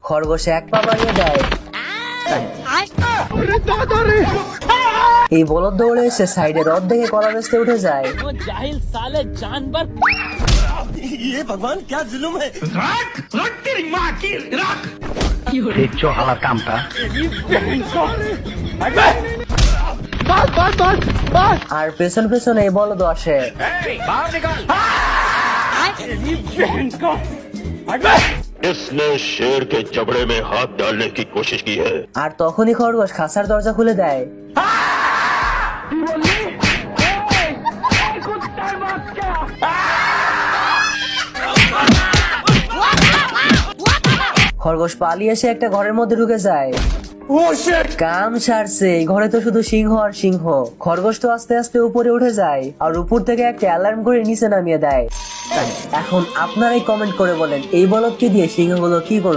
খরগোশ এক পা বাড়িয়ে দেয়। এই বলদ দৌড়ে এসে সাইডে রড দেখে কলা বেচতে উঠে যায়। ये भगवान क्या जुल्म है। দেখছো হালার কামটা। আর পেছন পেছন এই বলদ আসে। इसने शेर के जबड़े में हाथ डालने की कोशिश की है। আর তখনই খরগোশ খাঁচার দরজা খুলে দেয়। খরগোশ পালিয়ে এসে একটা ঘরের মধ্যে ঢুকে যায়। কাম সারছে, এই ঘরে তো শুধু সিংহ আর সিংহ। খরগোশ তো আস্তে আস্তে উপরে উঠে যায় আর উপর থেকে একটা অ্যালার্ম করে নিচে নামিয়ে দেয়। এখন আপনারাই কমেন্ট করে বলেন এই বলদকে দিয়ে সিংহগুলো কি করবে।